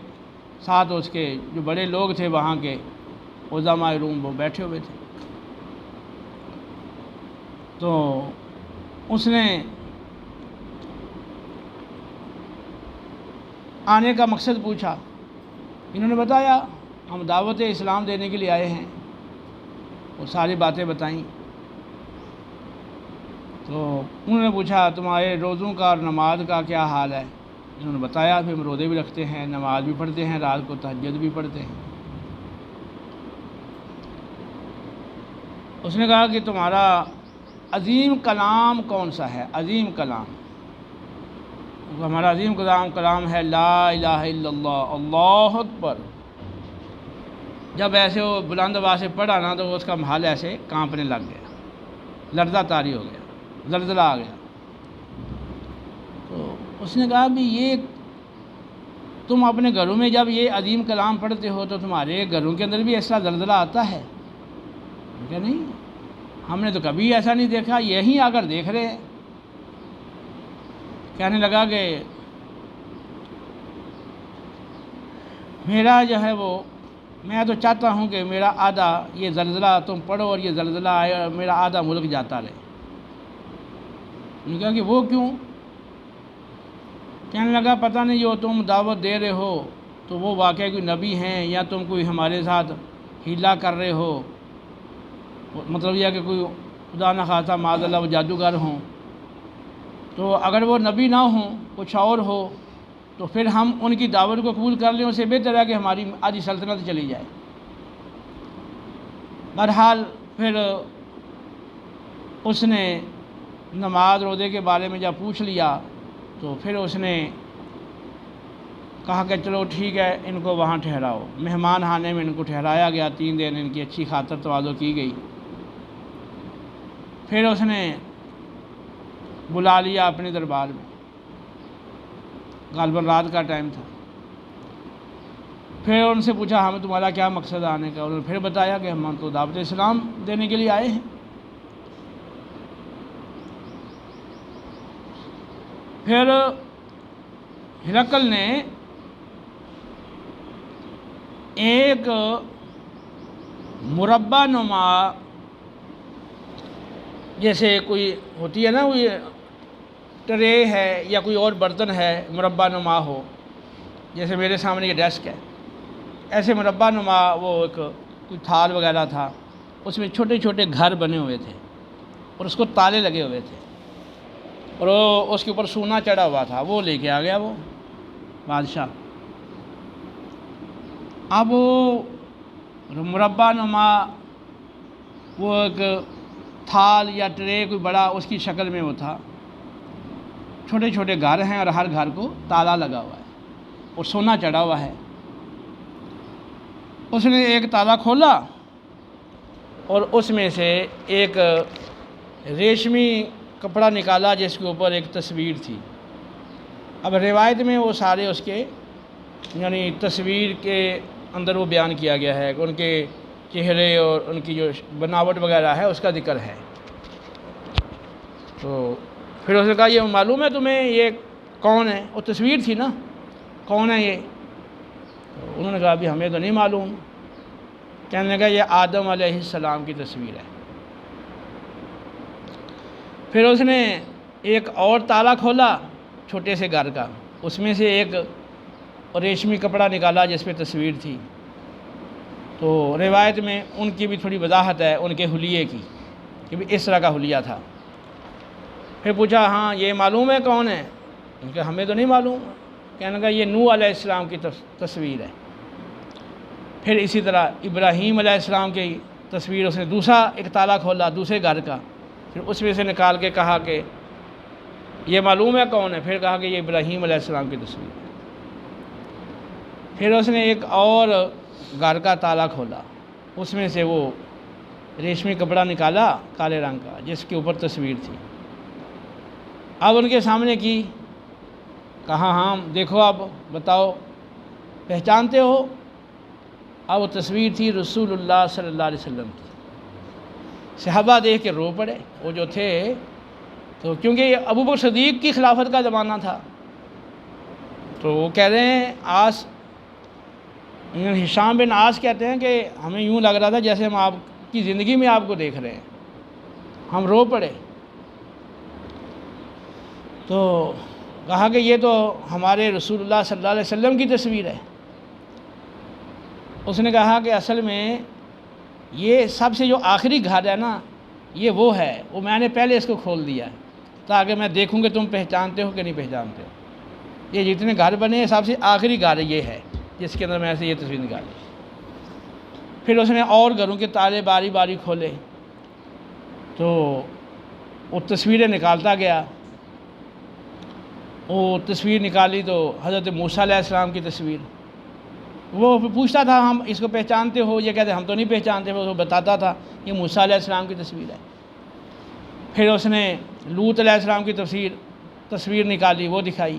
ساتھ اس کے جو بڑے لوگ تھے وہاں کے عظماء روم وہ بیٹھے ہوئے تھے۔ تو اس نے آنے کا مقصد پوچھا، انہوں نے بتایا ہم دعوت اسلام دینے کے لیے آئے ہیں، وہ ساری باتیں بتائیں۔ تو انہوں نے پوچھا تمہارے روزوں کا اور نماز کا کیا حال ہے؟ انہوں نے بتایا پھر ہم روزے بھی رکھتے ہیں، نماز بھی پڑھتے ہیں، رات کو تہجد بھی پڑھتے ہیں۔ اس نے کہا کہ تمہارا عظیم کلام کون سا ہے؟ عظیم کلام ہمارا عظیم کلام ہے لا الہ الا اللہ، اللہ اکبر۔ جب ایسے وہ بلند آواز سے پڑھا نا تو اس کا محل ایسے کانپنے لگ گیا، لرزہ طاری ہو گیا، زلزلہ آ گیا۔ تو اس نے کہا بھی یہ تم اپنے گھروں میں جب یہ عظیم کلام پڑھتے ہو تو تمہارے گھروں کے اندر بھی ایسا زلزلہ آتا ہے؟ کہ نہیں، ہم نے تو کبھی ایسا نہیں دیکھا، یہیں آ کر دیکھ رہے ہیں۔ کہنے لگا کہ میرا جو ہے وہ، میں تو چاہتا ہوں کہ میرا آدھا یہ زلزلہ تم پڑھو اور یہ زلزلہ آئے اور میرا آدھا ملک جاتا رہے۔ انہوں نے کہا کہ وہ کیوں؟ کہنے لگا پتہ نہیں جو تم دعوت دے رہے ہو تو وہ واقعی کوئی نبی ہیں یا تم کوئی ہمارے ساتھ ہیلا کر رہے ہو، مطلب یہ کہ کوئی خدا نخواستہ معاذ اللہ وہ جادوگر ہوں، تو اگر وہ نبی نہ ہوں کچھ اور ہو تو پھر ہم ان کی دعوت کو قبول کر لیں، اسے بہتر ہے کہ ہماری آدھی سلطنت چلی جائے۔ بہرحال پھر اس نے نماز روزے کے بارے میں جب پوچھ لیا تو پھر اس نے کہا کہ چلو ٹھیک ہے ان کو وہاں ٹھہراؤ۔ مہمان خانے میں ان کو ٹھہرایا گیا، 3 دن ان کی اچھی خاطر تواضع کی گئی۔ پھر اس نے بلا لیا اپنے دربار میں، غالباً رات کا ٹائم تھا۔ پھر ان سے پوچھا ہمیں تمہارا کیا مقصد آنے کا؟ انہوں نے پھر بتایا کہ ہم تو دعوت اسلام دینے کے لیے آئے ہیں۔ پھر ہرقل نے ایک مربع نما، جیسے کوئی ہوتی ہے نا وہ ٹرے ہے یا کوئی اور برتن ہے مربع نما ہو، جیسے میرے سامنے یہ ڈیسک ہے، ایسے مربع نما وہ ایک کوئی تھال وغیرہ تھا، اس میں چھوٹے چھوٹے گھر بنے ہوئے تھے اور اس کو تالے لگے ہوئے تھے اور اس کے اوپر سونا چڑھا ہوا تھا، وہ لے کے آ گیا وہ بادشاہ۔ اب وہ مربع نما وہ ایک تھال یا ٹرے کوئی بڑا اس کی شکل میں وہ تھا، چھوٹے چھوٹے گھر ہیں اور ہر گھر کو تالا لگا ہوا ہے اور سونا چڑھا ہوا ہے۔ اس نے ایک تالا کھولا اور اس میں سے ایک ریشمی کپڑا نکالا جس کے اوپر ایک تصویر تھی۔ اب روایت میں وہ سارے اس کے یعنی تصویر کے اندر وہ بیان کیا گیا ہے کہ ان کے چہرے اور ان کی جو بناوٹ وغیرہ ہے اس کا ذکر ہے۔ تو پھر اس نے کہا یہ معلوم ہے تمہیں یہ کون ہے؟ وہ تصویر تھی نا، کون ہے یہ؟ تو انہوں نے کہا بھی ہمیں تو نہیں معلوم۔ کہنے لگا یہ آدم علیہ السلام کی تصویر ہے۔ پھر اس نے ایک اور تالا کھولا چھوٹے سے گھر کا، اس میں سے ایک ریشمی کپڑا نکالا جس پہ تصویر تھی۔ تو روایت میں ان کی بھی تھوڑی وضاحت ہے ان کے حلیے کی کہ بھی اس طرح کا حلیہ تھا۔ پھر پوچھا ہاں یہ معلوم ہے کون ہے؟ کیونکہ ہمیں تو نہیں معلوم۔ کہنے لگا یہ نوح علیہ السلام کی تصویر ہے۔ پھر اسی طرح ابراہیم علیہ السلام کی تصویر، اس نے دوسرا ایک تالا کھولا دوسرے گھر کا، پھر اس میں سے نکال کے کہا کہ یہ معلوم ہے کون ہے؟ پھر کہا کہ یہ ابراہیم علیہ السلام کی تصویر ہے۔ پھر اس نے ایک اور گھر کا تالا کھولا، اس میں سے وہ ریشمی کپڑا نکالا کالے رنگ کا جس کے اوپر تصویر تھی۔ اب ان کے سامنے کی، کہا ہاں دیکھو اب بتاؤ پہچانتے ہو؟ اب وہ تصویر تھی رسول اللہ صلی اللہ علیہ وسلم کی۔ صحابہ دیکھ کے رو پڑے وہ جو تھے، تو کیونکہ یہ ابوبکر صدیق کی خلافت کا زمانہ تھا، تو وہ کہہ رہے ہیں ہشام بن عاص کہتے ہیں کہ ہمیں یوں لگ رہا تھا جیسے ہم آپ کی زندگی میں آپ کو دیکھ رہے ہیں، ہم رو پڑے۔ تو کہا کہ یہ تو ہمارے رسول اللہ صلی اللہ علیہ وسلم کی تصویر ہے۔ اس نے کہا کہ اصل میں یہ سب سے جو آخری گھر ہے نا یہ وہ ہے، وہ میں نے پہلے اس کو کھول دیا ہے تاکہ میں دیکھوں کہ تم پہچانتے ہو کہ نہیں پہچانتے ہو۔ یہ جتنے گھر بنے ہیں سب سے آخری گھر یہ ہے جس کے اندر میں سے یہ تصویر نکالی۔ پھر اس نے اور گھروں کے تالے باری باری کھولے تو وہ تصویریں نکالتا گیا۔ وہ تصویر نکالی تو حضرت موسیٰ علیہ السلام کی تصویر، وہ پوچھتا تھا ہم اس کو پہچانتے ہو؟ یہ کہتے ہم تو نہیں پہچانتے، وہ بتاتا تھا یہ موسیٰ علیہ السلام کی تصویر ہے۔ پھر اس نے لوط علیہ السلام کی تصویر نکالی، وہ دکھائی۔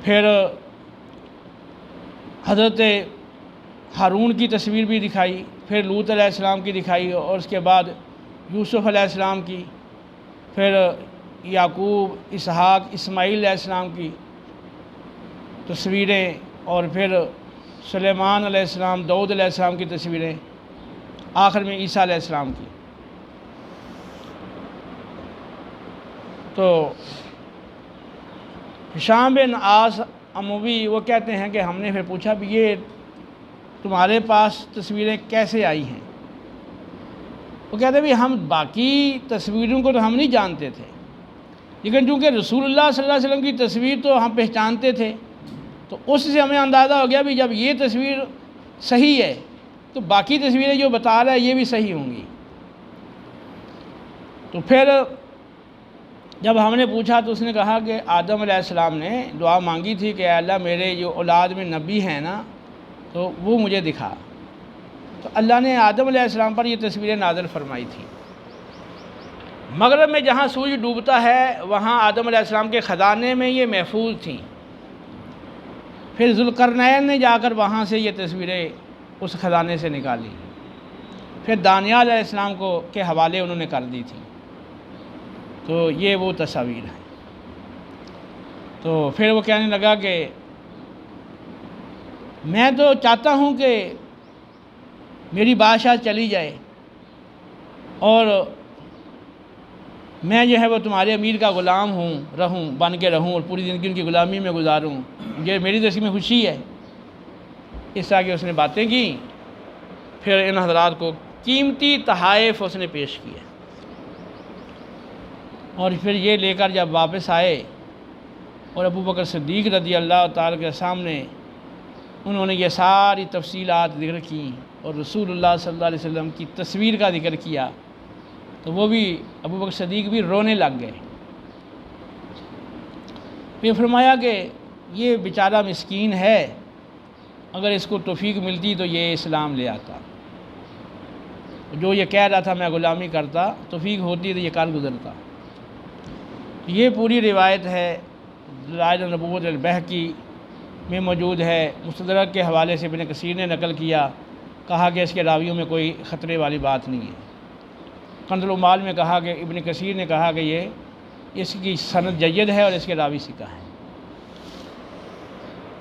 پھر حضرت ہارون کی تصویر بھی دکھائی، پھر لوط علیہ السلام کی دکھائی، اور اس کے بعد یوسف علیہ السلام کی، پھر یعقوب، اسحاق، اسماعیل علیہ السلام کی تصویریں، اور پھر سلیمان علیہ السلام، داؤد علیہ السلام کی تصویریں، آخر میں عیسیٰ علیہ السلام کی۔ تو ہشام بن عاص اموی وہ کہتے ہیں کہ ہم نے پھر پوچھا بھی یہ تمہارے پاس تصویریں کیسے آئی ہیں؟ وہ کہتے ہیں بھی ہم باقی تصویروں کو تو ہم نہیں جانتے تھے، لیکن چونکہ رسول اللہ صلی اللہ علیہ وسلم کی تصویر تو ہم پہچانتے تھے، تو اس سے ہمیں اندازہ ہو گیا بھی جب یہ تصویر صحیح ہے تو باقی تصویریں جو بتا رہا ہے یہ بھی صحیح ہوں گی۔ تو پھر جب ہم نے پوچھا تو اس نے کہا کہ آدم علیہ السلام نے دعا مانگی تھی کہ اے اللہ میرے جو اولاد میں نبی ہیں نا تو وہ مجھے دکھا، تو اللہ نے آدم علیہ السلام پر یہ تصویریں نازل فرمائی تھی۔ مغرب میں جہاں سورج ڈوبتا ہے وہاں آدم علیہ السلام کے خزانے میں یہ محفوظ تھیں۔ پھر ذوالقرنین نے جا کر وہاں سے یہ تصویریں اس خزانے سے نکالی، پھر دانیال علیہ السلام کے حوالے انہوں نے کر دی تھی۔ تو یہ وہ تصاویر ہیں۔ تو پھر وہ کہنے لگا کہ میں تو چاہتا ہوں کہ میری بادشاہ چلی جائے اور میں جو ہے وہ تمہارے امیر کا غلام بن کے رہوں اور پوری زندگی ان کی غلامی میں گزاروں، یہ میری دشی میں خوشی ہے۔ اس طرح کی اس نے باتیں کی۔ پھر ان حضرات کو قیمتی تحائف اس نے پیش کیے، اور پھر یہ لے کر جب واپس آئے اور ابو بکر صدیق رضی اللہ تعالیٰ کے سامنے انہوں نے یہ ساری تفصیلات ذکر کی اور رسول اللہ صلی اللہ علیہ وسلم کی تصویر کا ذکر کیا، تو وہ بھی ابو بکر صدیق بھی رونے لگ گئے۔ پھر فرمایا کہ یہ بیچارہ مسکین ہے، اگر اس کو توفیق ملتی تو یہ اسلام لے آتا، جو یہ کہہ رہا تھا میں غلامی کرتا، توفیق ہوتی تو یہ کار گزرتا۔ یہ پوری روایت ہے، دلائل النبوۃ البیہقی میں موجود ہے، مستدرک کے حوالے سے ابن کثیر نے نقل کیا، کہا کہ اس کے راویوں میں کوئی خطرے والی بات نہیں ہے۔ کنز العمال میں کہا کہ ابن کثیر نے کہا کہ یہ اس کی سند جید ہے اور اس کے راوی ثقہ ہیں۔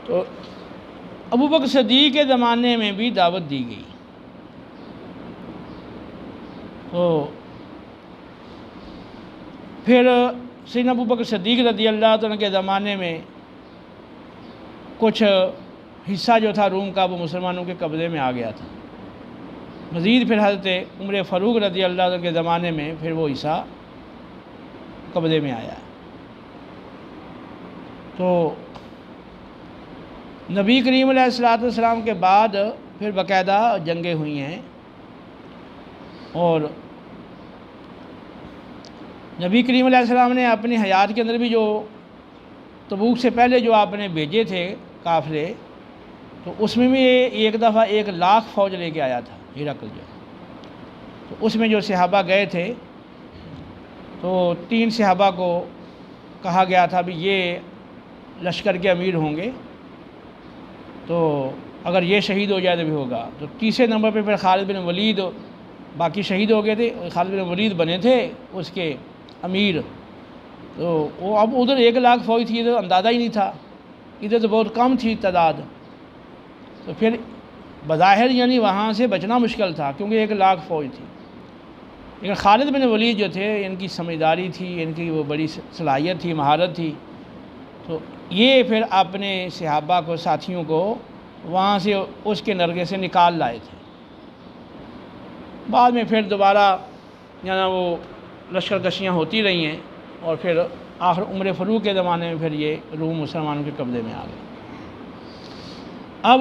تو ابو بکر صدیق کے زمانے میں بھی دعوت دی گئی، تو پھر سیدنا ابو بکر صدیق رضی اللہ عنہ کے زمانے میں کچھ حصہ جو تھا روم کا وہ مسلمانوں کے قبضے میں آ گیا تھا۔ مزید پھر حضرت عمر فاروق رضی اللہ عنہ کے زمانے میں پھر وہ حصہ قبضے میں آیا۔ تو نبی کریم علیہ الصلوۃ والسلام کے بعد پھر باقاعدہ جنگیں ہوئی ہیں، اور نبی کریم علیہ السلام نے اپنی حیات کے اندر بھی جو تبوک سے پہلے جو آپ نے بھیجے تھے قافلے، تو اس میں بھی ایک دفعہ 1,00,000 فوج لے کے آیا تھا ہرقل جو، تو اس میں جو صحابہ گئے تھے تو 3 صحابہ کو کہا گیا تھا بھی یہ لشکر کے امیر ہوں گے، تو اگر یہ شہید ہو جائے تو بھی ہوگا۔ تو تیسرے نمبر پہ پھر خالد بن ولید، باقی شہید ہو گئے تھے، خالد بن ولید بنے تھے اس کے امیر۔ تو وہ اب ادھر 1,00,000 فوج تھی، ادھر اندازہ ہی نہیں تھا، ادھر تو بہت کم تھی تعداد، تو پھر بظاہر یعنی وہاں سے بچنا مشکل تھا کیونکہ 1,00,000 فوج تھی۔ لیکن خالد بن ولید جو تھے ان کی سمجھداری تھی، ان کی وہ بڑی صلاحیت تھی، مہارت تھی، تو یہ پھر اپنے صحابہ کو، ساتھیوں کو وہاں سے اس کے نرگے سے نکال لائے تھے۔ بعد میں پھر دوبارہ یعنی وہ لشکر کشیاں ہوتی رہی ہیں، اور پھر آخر عمر فاروق کے زمانے میں پھر یہ روم مسلمانوں کے قبضے میں آ گئے۔ اب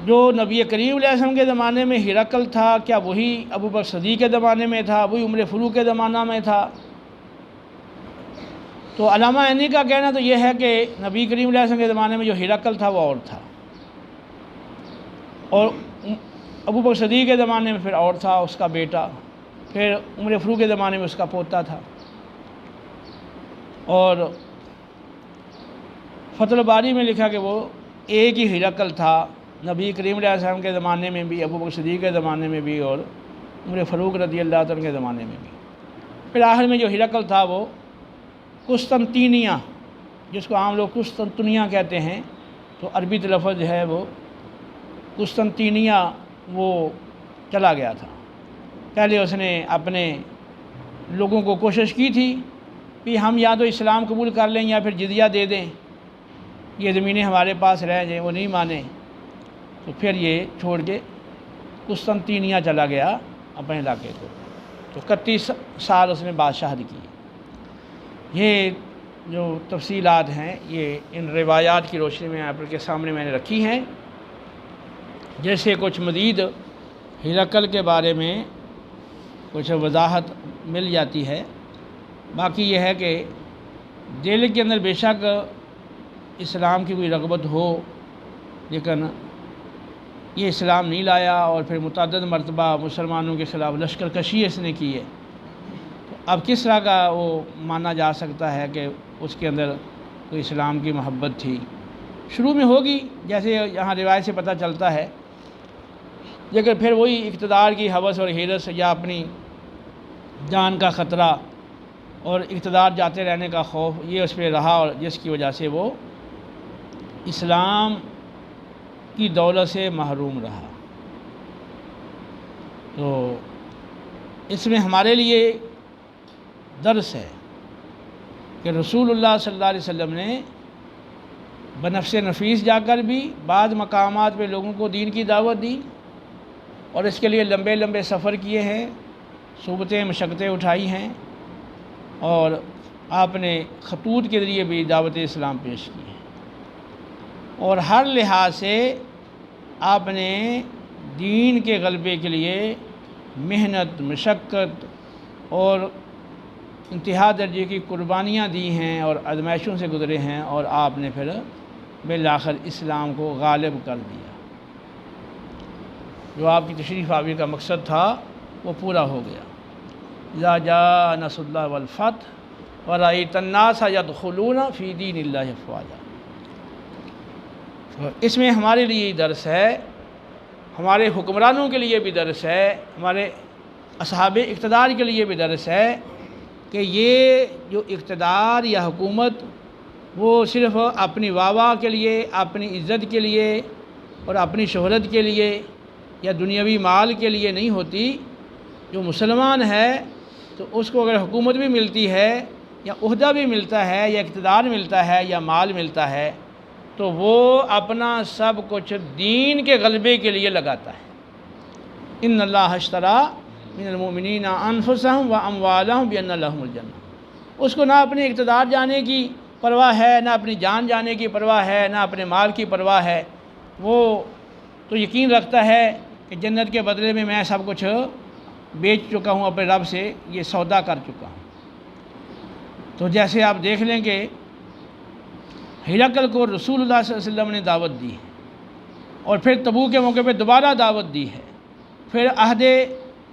جو نبی کریم علیہ السلام کے زمانے میں ہرقل تھا، کیا وہی ابو بکر صدیق کے زمانے میں تھا، وہی عمر فاروق کے زمانہ میں تھا؟ تو علامہ عینی کا کہنا تو یہ ہے کہ نبی کریم علیہ السلام کے زمانے میں جو ہرقل تھا وہ اور تھا، اور ابو بکر صدیق کے زمانے میں پھر اور تھا اس کا بیٹا، پھر عمر فاروق کے زمانے میں اس کا پوتا تھا، اور فتح الباری میں لکھا کہ وہ ایک ہی ہرقل تھا، نبی کریم علیہ السلام کے زمانے میں بھی، ابو بکر صدیق کے زمانے میں بھی، اور عمر فاروق رضی اللہ عنہ کے زمانے میں بھی۔ پھر آخر میں جو ہرقل تھا وہ قسطنطینیہ، جس کو عام لوگ قسطنطنیہ کہتے ہیں، تو عربی لفظ ہے وہ قسطنطینیہ، وہ چلا گیا تھا۔ پہلے اس نے اپنے لوگوں کو کوشش کی تھی کہ ہم یا تو اسلام قبول کر لیں یا پھر جزیہ دے دیں، یہ زمینیں ہمارے پاس رہ جائیں، وہ نہیں مانے، تو پھر یہ چھوڑ کے قسطنطینیہ چلا گیا اپنے علاقے کو، تو 31 سال اس نے بادشاہت کی۔ یہ جو تفصیلات ہیں یہ ان روایات کی روشنی میں آپ کے سامنے میں نے رکھی ہیں، جیسے کچھ مزید ہرقل کے بارے میں کچھ وضاحت مل جاتی ہے۔ باقی یہ ہے کہ دل کے اندر بے شک اسلام کی کوئی رغبت ہو، لیکن یہ اسلام نہیں لایا، اور پھر متعدد مرتبہ مسلمانوں کے خلاف لشکر کشی اس نے کی ہے، تو اب کس طرح کا وہ مانا جا سکتا ہے کہ اس کے اندر کوئی اسلام کی محبت تھی؟ شروع میں ہوگی، جیسے یہاں روایت سے پتہ چلتا ہے، لیکن پھر وہی اقتدار کی ہوس اور حرص یا اپنی جان کا خطرہ اور اقتدار جاتے رہنے کا خوف، یہ اس پہ رہا، اور جس کی وجہ سے وہ اسلام کی دولت سے محروم رہا۔ تو اس میں ہمارے لیے درس ہے کہ رسول اللہ صلی اللہ علیہ وسلم نے بنفس نفیس جا کر بھی بعض مقامات پہ لوگوں کو دین کی دعوت دی، اور اس کے لیے لمبے لمبے سفر کیے ہیں، صعوبتیں مشقتیں اٹھائی ہیں، اور آپ نے خطوط کے ذریعے بھی دعوت اسلام پیش کی ہے، اور ہر لحاظ سے آپ نے دین کے غلبے کے لیے محنت، مشقت اور انتہا درجے کی قربانیاں دی ہیں، اور آزمائشوں سے گزرے ہیں، اور آپ نے پھر بالآخر اسلام کو غالب کر دیا۔ جو آپ کی تشریف آوری کا مقصد تھا وہ پورا ہو گیا۔ اذا جاء نصر اللہ والفتح ورأیت الناس يدخلون فی دین اللہ افواجا۔ اس میں ہمارے لیے درس ہے، ہمارے حکمرانوں کے لیے بھی درس ہے، ہمارے اصحاب اقتدار کے لیے بھی درس ہے کہ یہ جو اقتدار یا حکومت وہ صرف اپنی واہ کے لیے، اپنی عزت کے لیے اور اپنی شہرت کے لیے یا دنیاوی مال کے لیے نہیں ہوتی۔ جو مسلمان ہے تو اس کو اگر حکومت بھی ملتی ہے یا عہدہ بھی ملتا ہے یا اقتدار ملتا ہے یا مال ملتا ہے تو وہ اپنا سب کچھ دین کے غلبے کے لیے لگاتا ہے۔ ان اللہ اشتری من المؤمنین انفسهم واموالهم بان لهم الجنہ۔ اس کو نہ اپنے اقتدار جانے کی پرواہ ہے، نہ اپنی جان جانے کی پرواہ ہے، نہ اپنے مال کی پرواہ ہے، وہ تو یقین رکھتا ہے کہ جنت کے بدلے میں میں سب کچھ بیچ چکا ہوں، اپنے رب سے یہ سودا کر چکا ہوں۔ تو جیسے آپ دیکھ لیں کہ ہرقل کو رسول اللہ صلی اللہ علیہ وسلم نے دعوت دی، اور پھر تبوک کے موقع پہ دوبارہ دعوت دی ہے، پھر عہد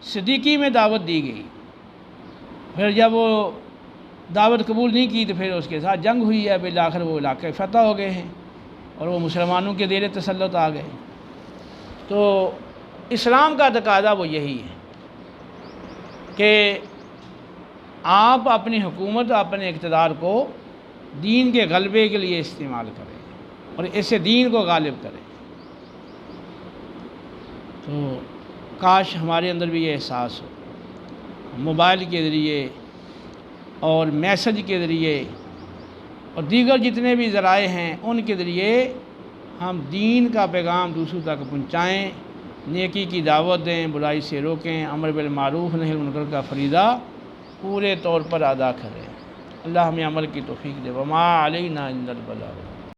صدیقی میں دعوت دی گئی، پھر جب وہ دعوت قبول نہیں کی تو پھر اس کے ساتھ جنگ ہوئی ہے، بالآخر وہ علاقے فتح ہو گئے ہیں اور وہ مسلمانوں کے زیر تسلط آ گئے۔ تو اسلام کا تقاضا وہ یہی ہے کہ آپ اپنی حکومت، اپنے اقتدار کو دین کے غلبے کے لیے استعمال کریں اور اس سے دین کو غالب کریں۔ تو کاش ہمارے اندر بھی یہ احساس ہو، موبائل کے ذریعے اور میسج کے ذریعے اور دیگر جتنے بھی ذرائع ہیں ان کے ذریعے ہم دین کا پیغام دوسروں تک پہنچائیں، نیکی کی دعوت دیں، برائی سے روکیں، امر بالمعروف نہی عن المنکر کا فریضہ پورے طور پر ادا کریں۔ اللہ ہمیں عمل کی توفیق دے۔ وما علینا الا البلاغ۔